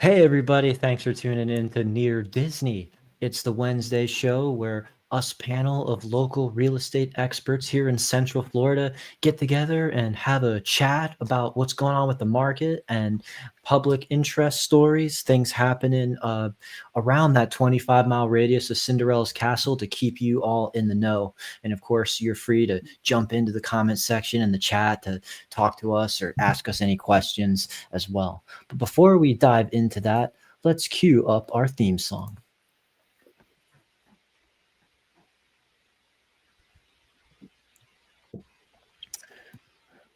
Hey, everybody. Thanks for tuning in to Near Disney. It's the Wednesday show where us panel of local real estate experts here in Central Florida get together and have a chat about what's going on with the market and public interest stories, things happening around that 25-mile radius of Cinderella's castle to keep you all in the know. And of course, you're free to jump into the comment section in the chat to talk to us or ask us any questions as well. But before we dive into that, let's cue up our theme song.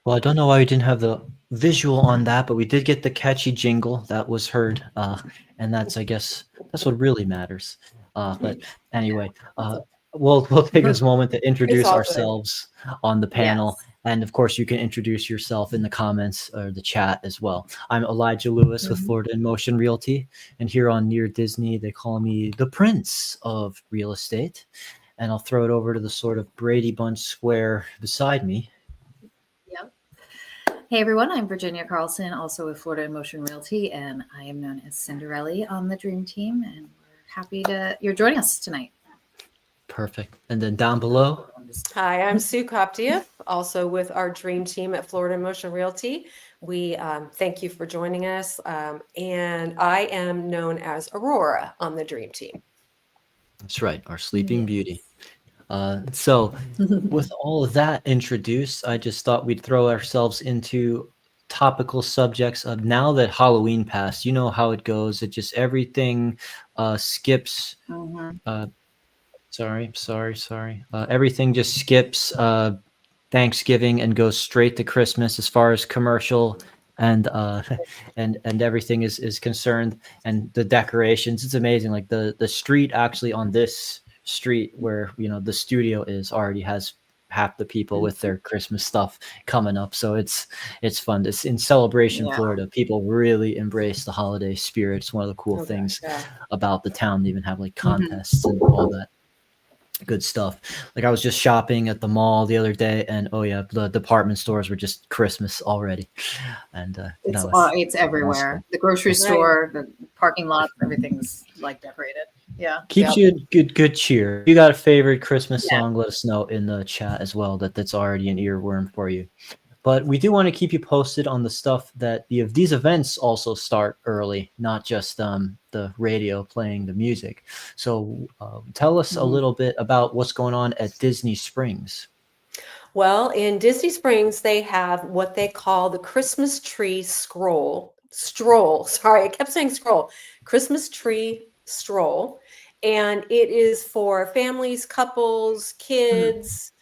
Well, I don't know why we didn't have the visual on that, but we did get the catchy jingle that was heard, and that's, I guess, that's what really matters. But anyway, we'll take this moment to It's introduce all good. ourselves on the panel, Yes. and of course, you can introduce yourself in the comments or the chat as well. I'm Elijah Lewis with Mhm. Florida in Motion Realty, and here on Near Disney, they call me the Prince of Real Estate. And I'll throw it over to the sort of Brady Bunch square beside me. Yep. Hey everyone, I'm Virginia Carlson, also with Florida in Motion Realty, and I am known as Cinderella on the Dream Team, and we're happy you're joining us tonight. Perfect. And then down below, Hi, I'm Sue Koptia, also with our dream team at Florida Motion Realty. We thank you for joining us. And I am known as Aurora on the dream team. that's right, our Sleeping Beauty. So, with all of that introduced, I just thought we'd throw ourselves into topical subjects of now that Halloween passed. You know how it goes. It just everything skips. Mhm. Sorry. Everything just skips Thanksgiving and goes straight to Christmas as far as commercial and and everything is concerned, and the decorations. It's amazing. Like the street actually on this street where the studio is already has half the people with their Christmas stuff coming up. So it's fun. It's in Celebration, Yeah. Florida. People really embrace the holiday spirit. It's one of the cool Oh things gosh, yeah. about the town. They even have like Mhm. contests and all that good stuff. Like I was just shopping at the mall the other day, and oh yeah, the department stores were just Christmas already, and It's it's it's nice stuff. everywhere. The grocery It's Right. store, the parking lot, everything's like decorated. Yeah. keeps Yep. you in good cheer. If you got a favorite Christmas Yeah. song, let us know in the chat as well. That's already an earworm for you. But we do want to keep you posted on the stuff that these events also start early, not just the radio playing the music. So tell us a Mhm. little bit about what's going on at Disney Springs. Well, in Disney Springs, they have what they call the Christmas tree stroll. Sorry, I kept saying scroll. Christmas tree stroll. And it is for families, couples, Mhm. kids,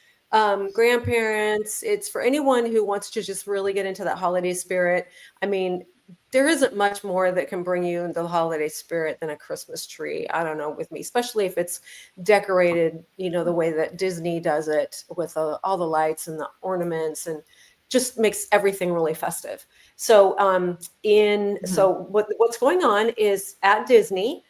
grandparents. It's for anyone who wants to just really get into that holiday spirit. I mean, there isn't much more that can bring you into the holiday spirit than a Christmas tree. I don't know, with me, especially if it's decorated, the way that Disney does it with all the lights and the ornaments, and just makes everything really festive. So, Mhm. what's going on is at Disney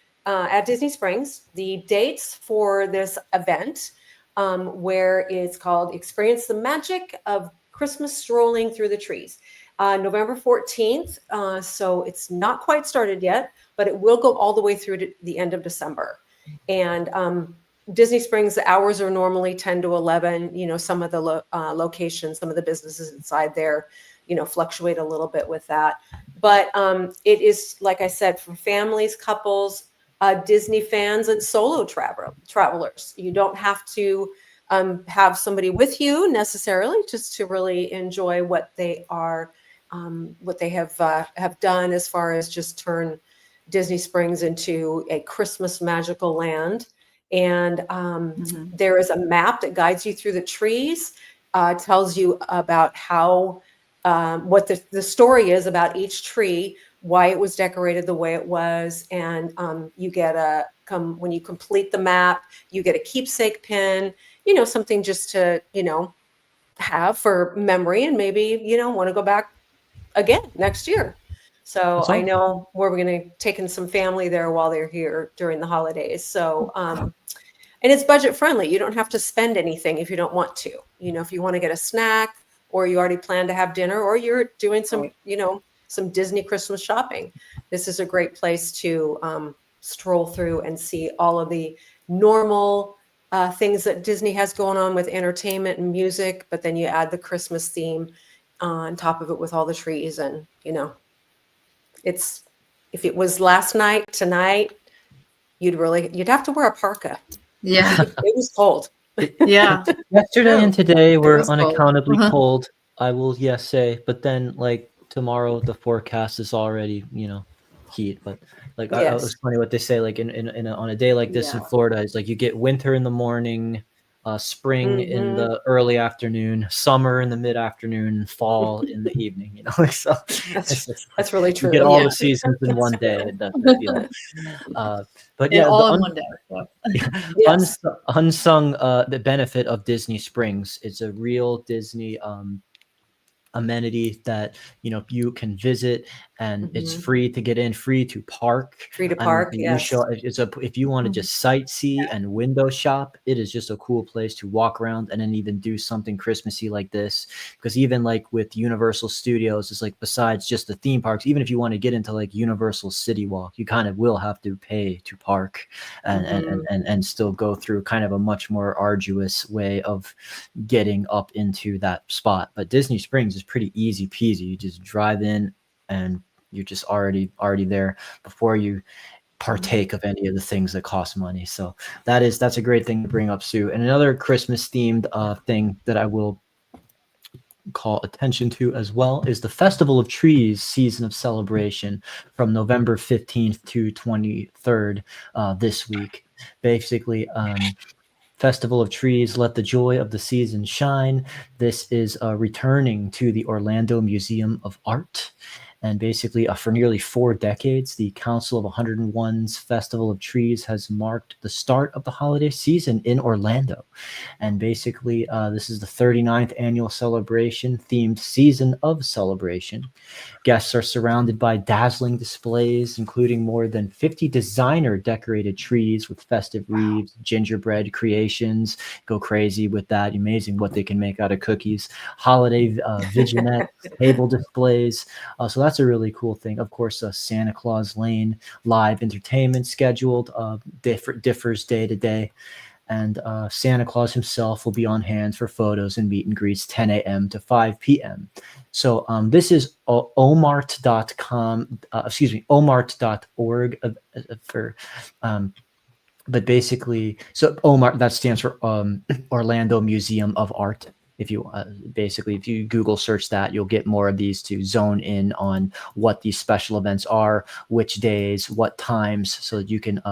Springs, the dates for this event, where it's called "Experience the Magic of Christmas Strolling Through the Trees." November 14th. So it's not quite started yet, but it will go all the way through to the end of December. And Disney Springs, the hours are normally 10 to 11. Some of the locations, some of the businesses inside there, fluctuate a little bit with that. But it is, like I said, for families, couples, Disney fans, and solo travelers. You don't have to have somebody with you necessarily, just to really enjoy what they have done as far as just turn Disney Springs into a Christmas magical land. And Mhm. there is a map that guides you through the trees, tells you about how what the story is about each tree, why it was decorated the way it was, and you get when you complete the map, you get a keepsake pin, something just to have for memory, and maybe want to go back again next year. So That's I all. know we're going to take in some family there while they're here during the holidays. So, and it's budget friendly. You don't have to spend anything if you don't want to. If you want to get a snack, or you already plan to have dinner, or you're doing some, Right. some Disney Christmas shopping, this is a great place to stroll through and see all of the normal things that Disney has going on with entertainment and music, but then you add the Christmas theme on top of it with all the trees. And, if it was last night, tonight, you'd have to wear a parka. Yeah. It was cold. Yeah. Yesterday and today were was cold. unaccountably Uh-huh. cold, I will say. But then, like, tomorrow, the forecast is already, heat. But like, it Yes. was funny what they say. Like, on a day like this in Yeah. Florida, it's like you get winter in the morning, spring in Mhm. the early afternoon, summer in the mid afternoon, and fall in the evening. So it's just That's really you get true. all Yeah. the seasons in one day. true. It doesn't feel. But And yeah, all in one day. Yeah. Yes. unsung the benefit of Disney Springs. It's a real Disney amenity that you can visit, and it's Mhm. free to get in, free to park. Free to I mean, park. you Yes. show if you want to just sightsee and window shop, it is just a cool place to walk around and then even do something Christmassy like this. Because even like with Universal Studios, it's like besides just the theme parks, even if you want to get into like Universal City Walk, you kind of will have to pay to park and still go through kind of a much more arduous way of getting up into that spot. But Disney Springs is pretty easy peasy. You just drive in and you're just already there before you partake of any of the things that cost money. So that's a great thing to bring up, Sue. And another Christmas themed thing that I will call attention to as well is the Festival of Trees season of celebration from November 15th to 23rd this week. Basically, Festival of Trees, Let the Joy of the Season Shine. This is returning to the Orlando Museum of Art. And basically, for nearly 4 decades, the Council of 101's Festival of Trees has marked the start of the holiday season in Orlando. And basically, this is the 39th annual celebration, themed season of celebration. Guests are surrounded by dazzling displays, including more than 50 designer decorated trees with festive wreaths, gingerbread creations. Go crazy with that. Amazing what they can make out of cookies. Holiday vignettes, table displays. So that's a really cool thing. Of course, Santa Claus Lane live entertainment scheduled differs day to day. And Santa Claus himself will be on hand for photos and meet and greets 10 a.m. to 5 p.m. So this is omart.com, omart.org for, but basically, so OMART, that stands for Orlando Museum of Art. If you if you Google search that, you'll get more of these to zone in on what these special events are, which days, what times, so that you can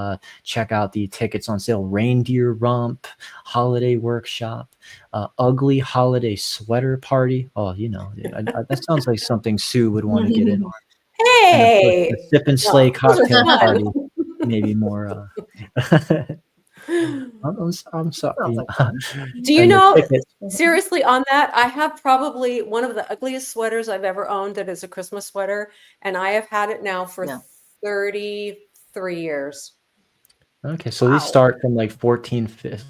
check out the tickets on sale. Reindeer Romp, Holiday Workshop, Ugly Holiday Sweater Party. Oh, that sounds like something Sue would want to get in on. And of course, the Hey. Sip and Slay Well, those are cocktail fun. party, maybe more. I'm sorry. Sounds like fun. Do you And the know, tickets. seriously, on that, I have probably one of the ugliest sweaters I've ever owned that is a Christmas sweater, and I have had it now for Yeah. 33 years. Okay, so these Wow. start from like 14.50.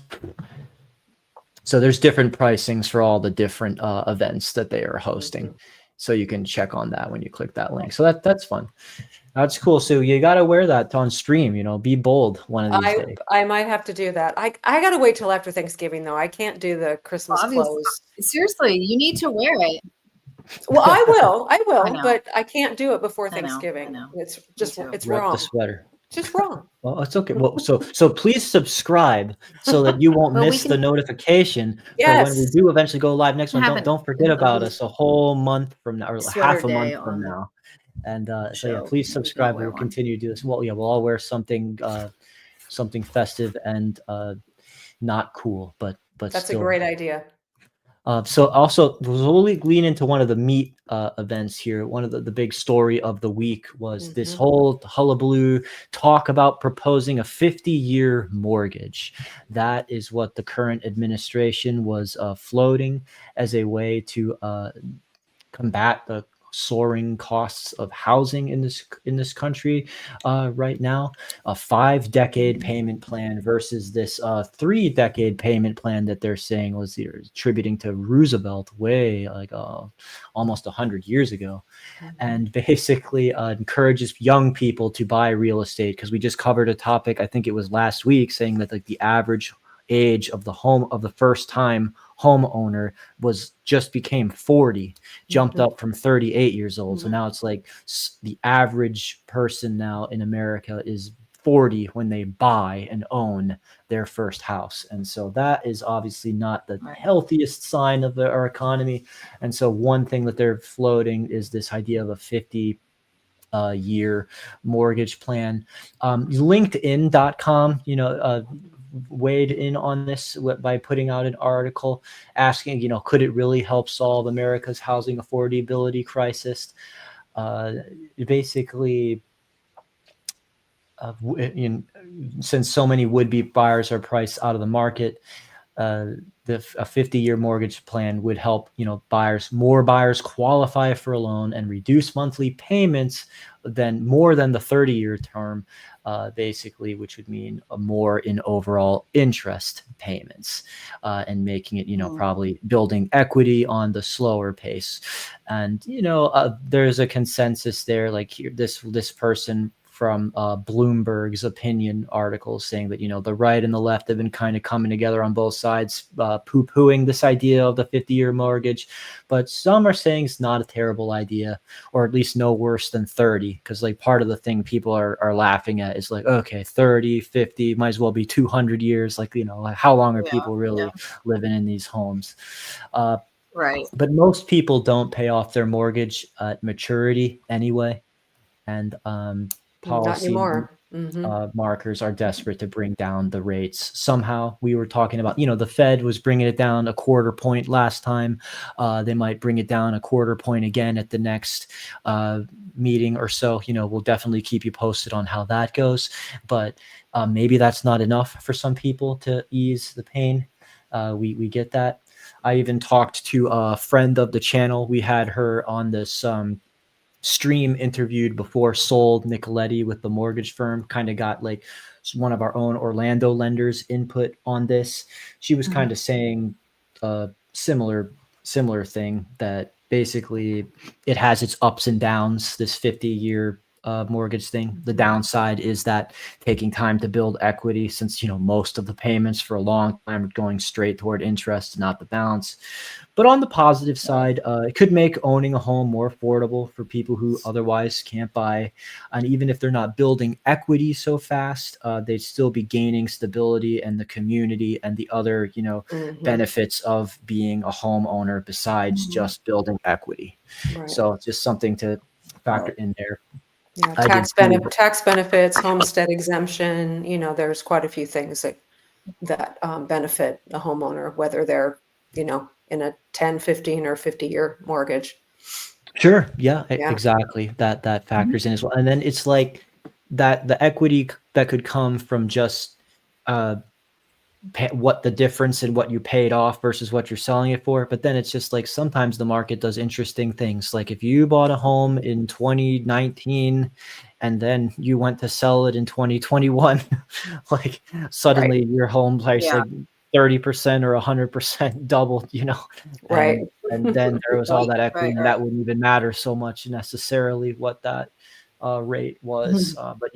So there's different pricings for all the different events that they are hosting. So you can check on that when you click that link. So that's fun. That's cool. So you got to wear that on stream, be bold one of these days. I might have to do that. I got to wait till after Thanksgiving, though. I can't do the Christmas Obviously. clothes. Seriously, you need to wear it. Well, I will, I know. but I can't do it before I know, Thanksgiving. I know. It's just, too. it's Rep wrong. the sweater. Just wrong. Well, it's okay. Well, so please subscribe so that you won't Well, we miss the can- notification for when we Yes. do eventually go live next Have month. an- Don't forget an about ugly us a whole month from now, or sweater half a month day from on now. And so yeah, show. please We can all subscribe. wear We'll one. continue to do this. Well, yeah, we'll all wear something festive and not cool, but That's still. a great idea. So also, we'll lean into one of the meat events here. One of the big story of the week was this whole hullabaloo talk about proposing a 50-year mortgage. That is what the current administration was floating as a way to combat the soaring costs of housing in this country right now. A 5-decade payment plan versus this 3-decade payment plan that they're saying was attributing to Roosevelt way like almost 100 years ago, and basically encourages young people to buy real estate, because we just covered a topic, I think it was last week, saying that like the average age of the first time homeowner became 40, jumped up from 38 years old. So now it's like the average person now in America is 40 when they buy and own their first house. And so that is obviously not the healthiest sign of our economy. And so one thing that they're floating is this idea of a 50-year mortgage plan. LinkedIn.com, weighed in on this by putting out an article asking, could it really help solve America's housing affordability crisis? Basically, since so many would-be buyers are priced out of the market, a 50-year mortgage plan would help more buyers qualify for a loan and reduce monthly payments more than the 30-year term, basically, which would mean more in overall interest payments, and making it probably building equity on the slower pace. And there's a consensus there, like here, this person from Bloomberg's opinion article saying that, the right and the left have been kind of coming together on both sides, poo-pooing this idea of the 50-year mortgage. But some are saying it's not a terrible idea, or at least no worse than 30. Because like part of the thing people are laughing at is like, okay, 30, 50, might as well be 200 years. Like, like how long are people really living in these homes? Right. But most people don't pay off their mortgage at maturity anyway. And policy markers are desperate to bring down the rates. Somehow we were talking about, the Fed was bringing it down a quarter point last time. They might bring it down a quarter point again at the next meeting or so. We'll definitely keep you posted on how that goes. But maybe that's not enough for some people to ease the pain. We get that. I even talked to a friend of the channel. We had her on this stream interviewed before Sold Nicoletti with the mortgage firm, kind of got like one of our own Orlando lenders input on this. She was kind of saying a similar thing, that basically it has its ups and downs, this 50-year mortgage thing. The downside is that taking time to build equity, since most of the payments for a long time are going straight toward interest, not the balance. But on the positive side, it could make owning a home more affordable for people who otherwise can't buy. And even if they're not building equity so fast, they'd still be gaining stability and the community and the other, benefits of being a homeowner besides just building equity. Right. So it's just something to factor in there. Yeah, tax benefits, homestead exemption. There's quite a few things that benefit the homeowner, whether they're in a 10, 15, or 50-year mortgage. Sure. Yeah, exactly. That factors in as well. And then it's like that the equity that could come from just what the difference in what you paid off versus what you're selling it for. But then it's just like sometimes the market does interesting things. Like if you bought a home in 2019 and then you went to sell it in 2021, like suddenly your home price like 30% or 100% doubled, Right. And then there was all that equity, and that wouldn't even matter so much necessarily what that rate was. But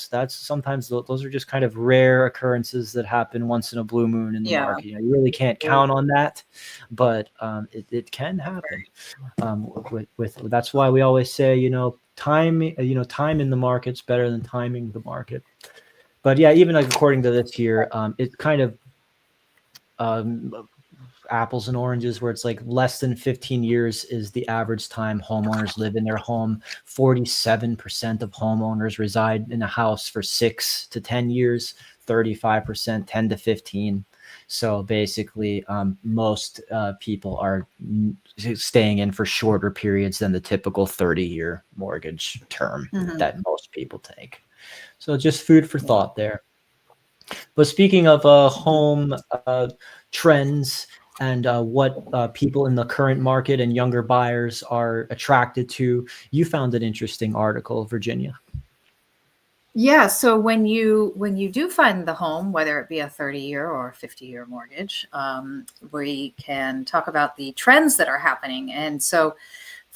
that's sometimes those are just kind of rare occurrences that happen once in a blue moon in the market. You really can't count on that, but it can happen. With that's why we always say, time in the market's better than timing the market. But yeah, even like according to this here, it kind of apples and oranges, where it's like less than 15 years is the average time homeowners live in their home. 47% of homeowners reside in a house for 6 to 10 years, 35% 10 to 15. So basically, most people are staying in for shorter periods than the typical 30-year mortgage term that most people take. So just food for thought there. But speaking of home trends, and what people in the current market and younger buyers are attracted to. You found an interesting article, Virginia. Yeah. So when you do find the home, whether it be a 30-year or a 50-year mortgage, we can talk about the trends that are happening. And so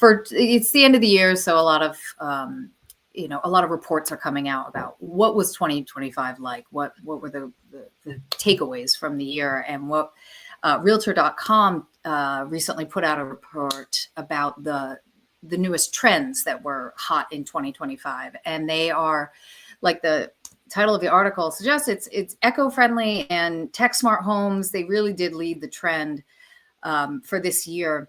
it's the end of the year, so a lot of a lot of reports are coming out about what was 2025 like, what were the takeaways from the year, and what Realtor.com recently put out a report about the newest trends that were hot in 2025, and they are, like the title of the article suggests, it's eco-friendly and tech smart homes. They really did lead the trend for this year.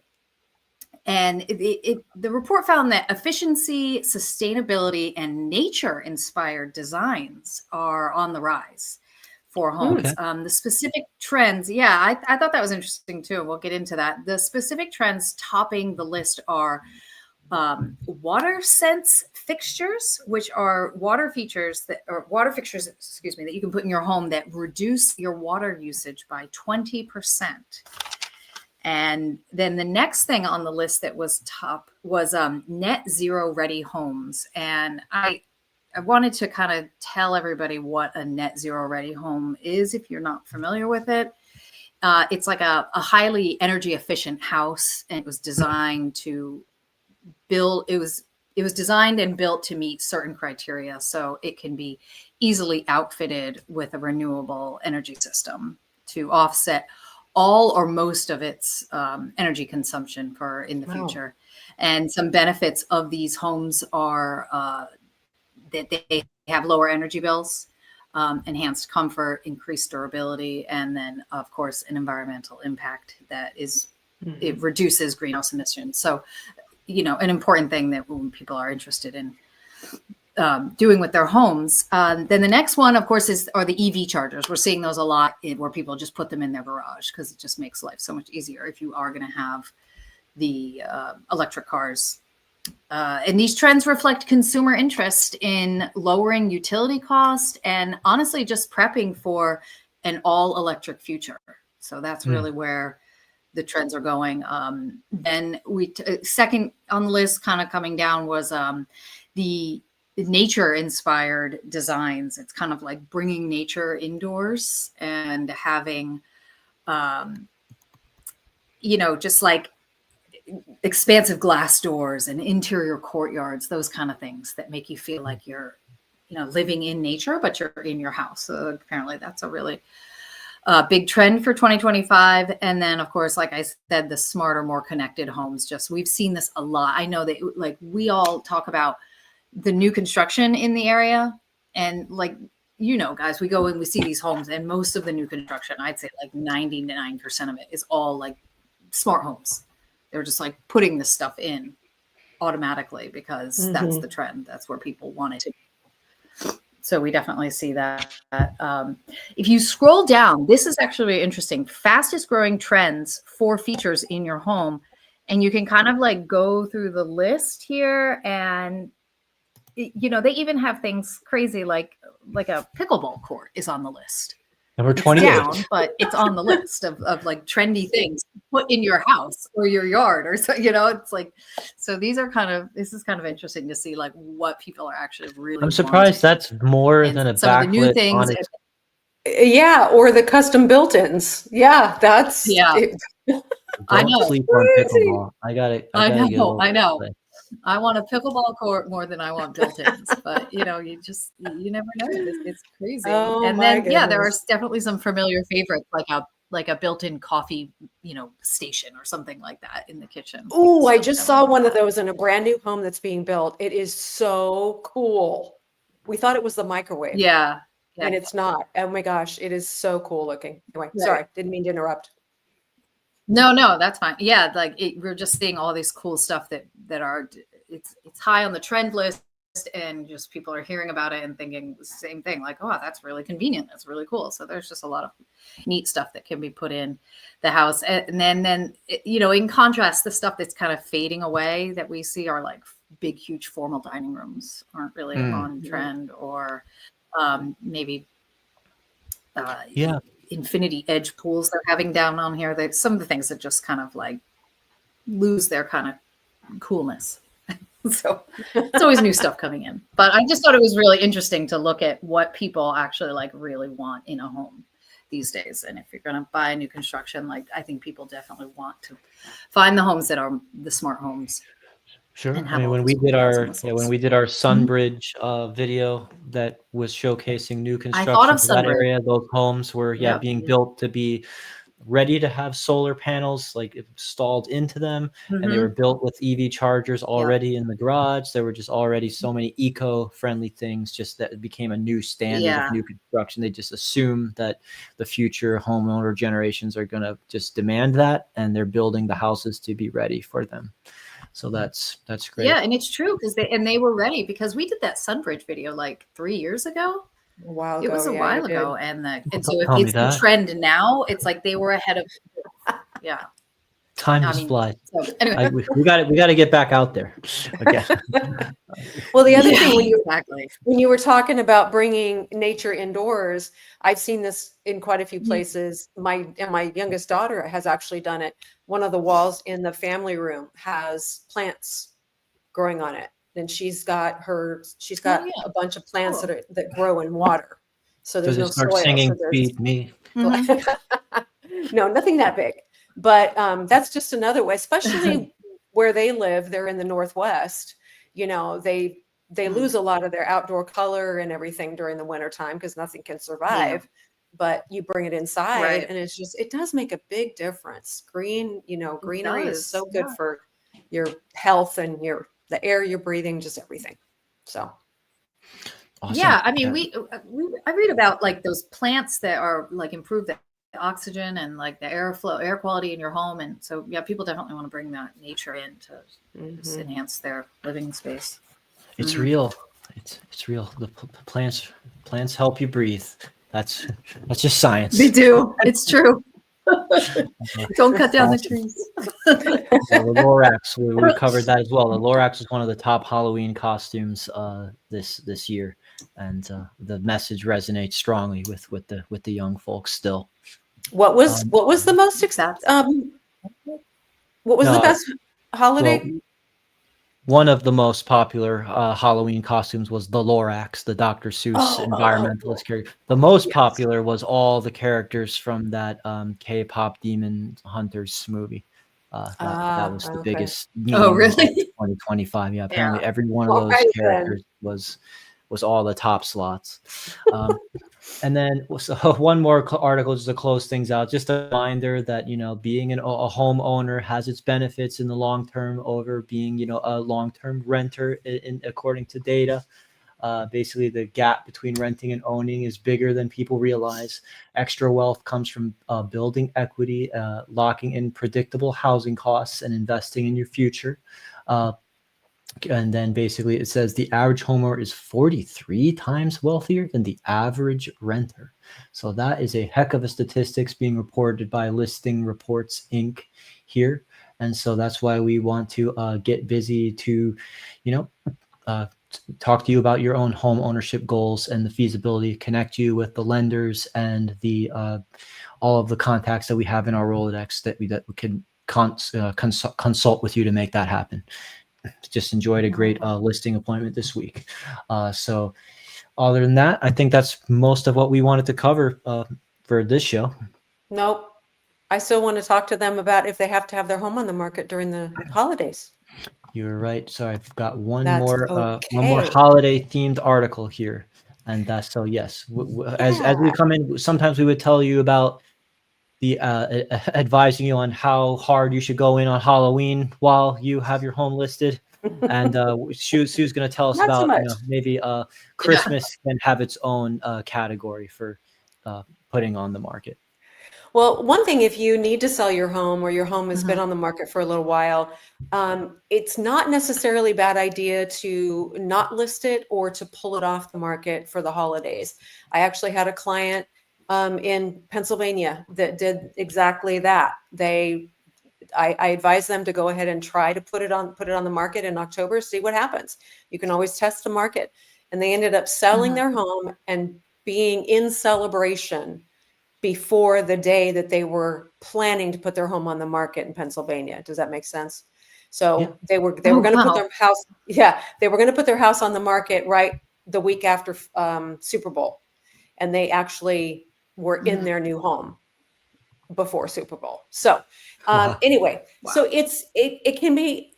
And the report found that efficiency, sustainability, and nature-inspired designs are on the rise for homes. Okay. The specific trends, yeah, I thought that was interesting too. We'll get into that. The specific trends topping the list are water sense fixtures, which are water fixtures, excuse me, that you can put in your home that reduce your water usage by 20%. And then the next thing on the list that was top was net zero ready homes. And I wanted to kind of tell everybody what a net zero ready home is if you're not familiar with it. It's like a highly energy efficient house, and it was designed to build. It was designed and built to meet certain criteria, so it can be easily outfitted with a renewable energy system to offset all or most of its energy consumption in the future. And some benefits of these homes are that they have lower energy bills, enhanced comfort, increased durability, and then, of course, an environmental impact that is, it reduces greenhouse emissions. So, an important thing that when people are interested in doing with their homes. Then the next one, of course, are the EV chargers. We're seeing those a lot where people just put them in their garage because it just makes life so much easier if you are going to have the electric cars. And these trends reflect consumer interest in lowering utility cost and honestly just prepping for an all-electric future. So that's really where the trends are going. Then second on the list, kind of coming down, was the nature-inspired designs. It's kind of like bringing nature indoors and having, just like expansive glass doors and interior courtyards, those kind of things that make you feel like you're, living in nature, but you're in your house. So apparently that's a really big trend for 2025. And then, of course, like I said, the smarter, more connected homes. We've seen this a lot. I know that we all talk about the new construction in the area, and guys, we go and we see these homes, and most of the new construction, I'd say like 99% of it, is all like smart homes. They're just like putting this stuff in automatically because that's the trend. That's where people want it to be. So we definitely see that. If you scroll down, this is actually interesting. Fastest growing trends for features in your home. And you can kind of like go through the list here, and they even have things crazy like a pickleball court is on the list. Number It's 28. down, but it's on the list of like trendy things to put in your house or your yard, or so, it's like, so this is kind of interesting to see like what people are actually really. I'm surprised that's more and than a some of the new backlit things. on its. Yeah, or the custom built-ins. Yeah, that's I Don't know. sleep on pickleball. I gotta get a little I know. play. I want a pickleball court more than I want built-ins, but you never know. It's crazy. Oh, and my then, yeah, there are goodness. definitely some familiar favorites like a built-in coffee, station or something like that in the kitchen. Oh, I So just definitely saw one of that. those in a brand new home that's being built. It is so cool. We thought it was the microwave, Yeah. and it's not. Oh my gosh, it is so cool looking. Anyway, Right. sorry, didn't mean to interrupt. No, that's fine. Yeah, we're just seeing all these cool stuff that are it's high on the trend list, and just people are hearing about it and thinking the same thing, like, oh, that's really convenient, that's really cool. So there's just a lot of neat stuff that can be put in the house. And then in contrast, the stuff that's kind of fading away that we see are like big, huge formal dining rooms aren't really on trend, or maybe Yeah. infinity edge pools they're having down on here. Some of the things that just kind of like lose their kind of coolness. So it's always new stuff coming in. But I just thought it was really interesting to look at what people actually like really want in a home these days. And if you're going to buy a new construction, like I think people definitely want to find the homes that are the smart homes. Sure. And I have mean, all when those we did bells our and whistles. when we did our Sunbridge video that was showcasing new I thought construction of for that Sunbridge. area, those homes were Yep. being built to be ready to have solar panels like installed into them, and they were built with EV chargers already in the garage. There were just already so many eco-friendly things, just that it became a new standard of new construction. They just assume that the future homeowner generations are going to just demand that, and they're building the houses to be ready for them. So that's great. Yeah, and it's true because they were ready, because we did that Sunbridge video like 3 years ago. A while It ago. was a Yeah, while you did. ago, and so Don't if tell me it's the that. trend now, it's like they were ahead of. Yeah, Time I just mean, flies. so anyway, We got to get back out there again. Well, the other yeah, thing exactly. when you were talking about bringing nature indoors, I've seen this in quite a few places. My youngest daughter has actually done it. One of the walls in the family room has plants growing on it, and she's got yeah. a bunch of plants Cool. that grow in water. So there's Does it no start soil. singing So there's "Feed Me"? no, nothing that big. But that's just another way, especially where they live. They're in the Northwest. You know, they lose a lot of their outdoor color and everything during the winter time because nothing can survive. But you bring it inside, Right. and it does make a big difference. Greenery is so good for your health and the air you're breathing, just everything. So. Awesome. Yeah, I mean, I read about like those plants that are like improve the oxygen and like the airflow, air quality in your home, and so yeah, people definitely want to bring that nature in to just enhance their living space. It's real. It's real. The plants help you breathe. That's just science. They do. It's true. Don't cut down the trees. The Lorax, we covered that as well. The Lorax is one of the top Halloween costumes this year, and the message resonates strongly with the young folks still. What was the most what was the best holiday? Well, one of the most popular Halloween costumes was the Lorax, the Dr. Seuss environmentalist character. The most popular was all the characters from that K-pop Demon Hunters movie. That was the biggest meme Oh, really? of 2025. Yeah, apparently every one of those characters was all the top slots. And then one more article just to close things out. Just a reminder that, being a homeowner has its benefits in the long term over being, a long-term renter according to data. Basically, the gap between renting and owning is bigger than people realize. Extra wealth comes from building equity, locking in predictable housing costs, and investing in your future. And then basically it says the average homeowner is 43 times wealthier than the average renter. So that is a heck of a statistics being reported by Listing Reports Inc. here. And so that's why we want to get busy to, talk to you about your own home ownership goals and the feasibility, connect you with the lenders and the all of the contacts that we have in our Rolodex that we can consult with you to make that happen. Just enjoyed a great listing appointment this week. So other than that, I think that's most of what we wanted to cover for this show. Nope. I still want to talk to them about if they have to have their home on the market during the holidays. You're right. So I've got one That's more okay. holiday themed article here. And that's so yes, as we come in, sometimes we would tell you about the advising you on how hard you should go in on Halloween while you have your home listed. And Sue's going to tell us Not so about much. maybe Christmas can have its own category for putting on the market. Well, one thing, if you need to sell your home or your home has been on the market for a little while, it's not necessarily a bad idea to not list it or to pull it off the market for the holidays. I actually had a client in Pennsylvania that did exactly that. I advised them to go ahead and try to put it on the market in October, see what happens. You can always test the market. And they ended up selling their home and being in celebration before the day that they were planning to put their home on the market in Pennsylvania. Does that make sense? So Yeah. they were Oh, going to put wow. their house. Yeah, they were going to put their house on the market right the week after Super Bowl, and they actually were in Mhm. their new home before Super Bowl. So Wow. anyway, Wow. so it can be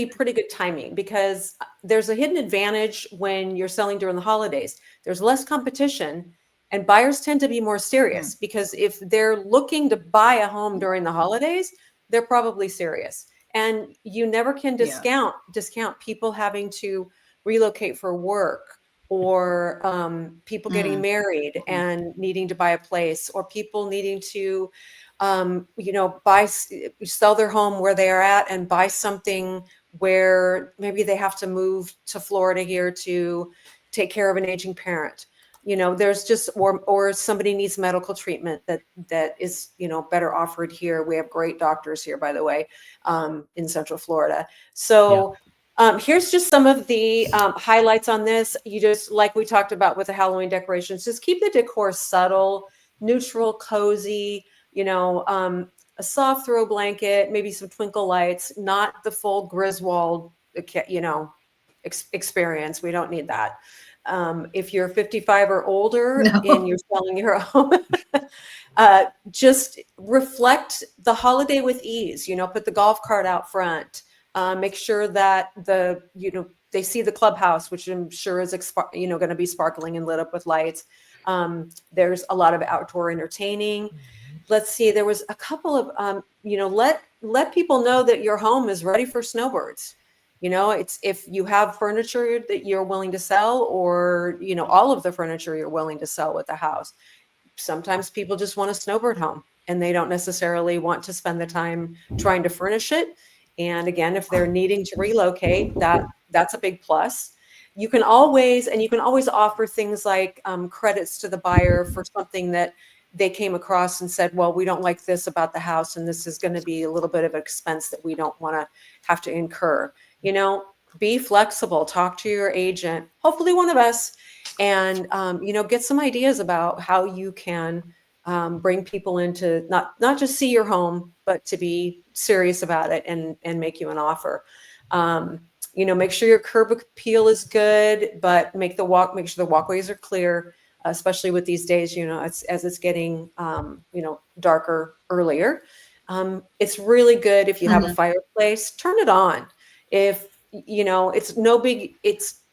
pretty good timing, because there's a hidden advantage when you're selling during the holidays. There's less competition, and buyers tend to be more serious, because if they're looking to buy a home during the holidays, they're probably serious. And you never can Yeah. discount people having to relocate for work, or people getting married and needing to buy a place, or people needing to sell their home where they are at and buy something where maybe they have to move to Florida here to take care of an aging parent. There's just, or somebody needs medical treatment that is, better offered here. We have great doctors here, by the way, in Central Florida. So here's just some of the highlights on this. You just, like we talked about with the Halloween decorations, just keep the decor subtle, neutral, cozy, a soft throw blanket, maybe some twinkle lights, not the full Griswold, experience. We don't need that. If you're 55 or older No. and you're selling your home, just reflect the holiday with ease. Put the golf cart out front. Make sure that they see the clubhouse, which I'm sure is going to be sparkling and lit up with lights. There's a lot of outdoor entertaining. Let's see, there was a couple of let people know that your home is ready for snowbirds. It's, if you have furniture that you're willing to sell, or all of the furniture you're willing to sell with the house. Sometimes people just want a snowbird home, and they don't necessarily want to spend the time trying to furnish it. And again, if they're needing to relocate, that's a big plus. You can always offer things like credits to the buyer for something that they came across and said, well, we don't like this about the house, and this is going to be a little bit of expense that we don't want to have to incur. Be flexible, talk to your agent, hopefully one of us, and get some ideas about how you can bring people into not just see your home, but to be serious about it and make you an offer. Make sure your curb appeal is good, but make sure the walkways are clear, especially with these days, as it's getting darker earlier. It's really good if you have a fireplace, turn it on. If it's no big, it's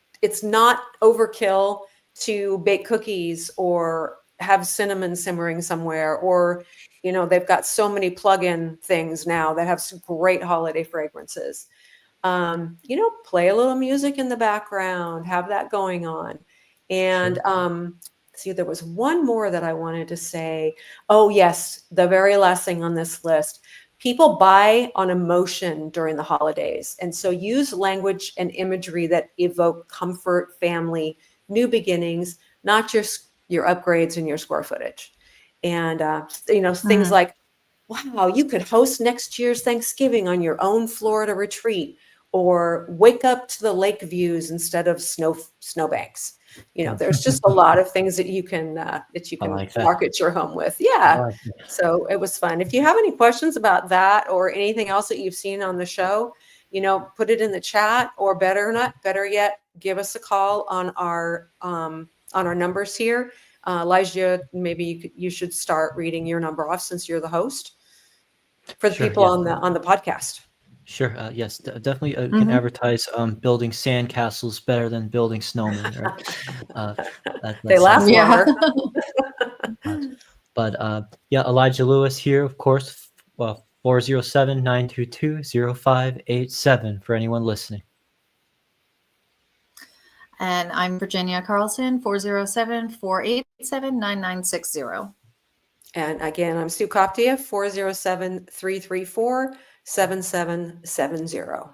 not overkill to bake cookies or have cinnamon simmering somewhere, or they've got so many plug-in things now that have some great holiday fragrances. Play a little music in the background, have that going on. And see, there was one more that I wanted to say. Oh yes, the very last thing on this list. People buy on emotion during the holidays. And so use language and imagery that evoke comfort, family, new beginnings, not just your upgrades and your square footage. And, things like, wow, you could host next year's Thanksgiving on your own Florida retreat, or wake up to the lake views instead of snowbanks. There's just a lot of things that you can like that. market your home with. I Yeah. like that. So it was fun. If you have any questions about that or anything else that you've seen on the show, put it in the chat, or better yet, give us a call on our numbers here. Elijah, maybe you should start reading your number off, since you're the host, for the Sure, people yeah. on the podcast. Sure. Yes, definitely can advertise building sandcastles better than building snowmen, right? They last Yeah. longer. Yeah, Elijah Lewis here, of course. 407-922-0587 for anyone listening. And I'm Virginia Carlson, 407-487-9960. And again, I'm Sue Koptia, 407-334-7770.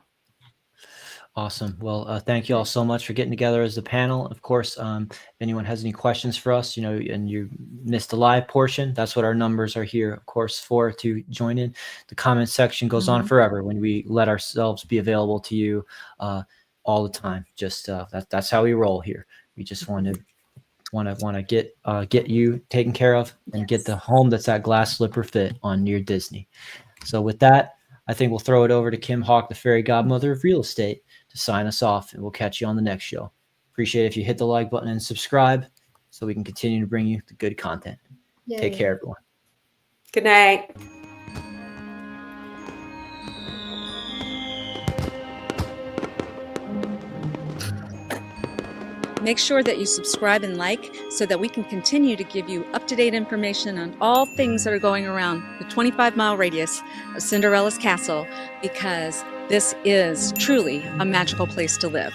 Awesome. Well, thank you all so much for getting together as a panel. Of course, if anyone has any questions for us, and you missed the live portion, that's what our numbers are here, of course, for, to join in. The comment section goes on forever when we let ourselves be available to you all the time. Just that's how we roll here. We just want to want to get you taken care of and get the home that's that glass slipper fit on Near Disney. So with that, I think we'll throw it over to Kim Hawk, the fairy godmother of real estate, to sign us off, and we'll catch you on the next show. Appreciate it if you hit the like button and subscribe so we can continue to bring you the good content. Yay. Take care, everyone. Good night. Make sure that you subscribe and like so that we can continue to give you up-to-date information on all things that are going around the 25-mile radius of Cinderella's castle, because this is truly a magical place to live.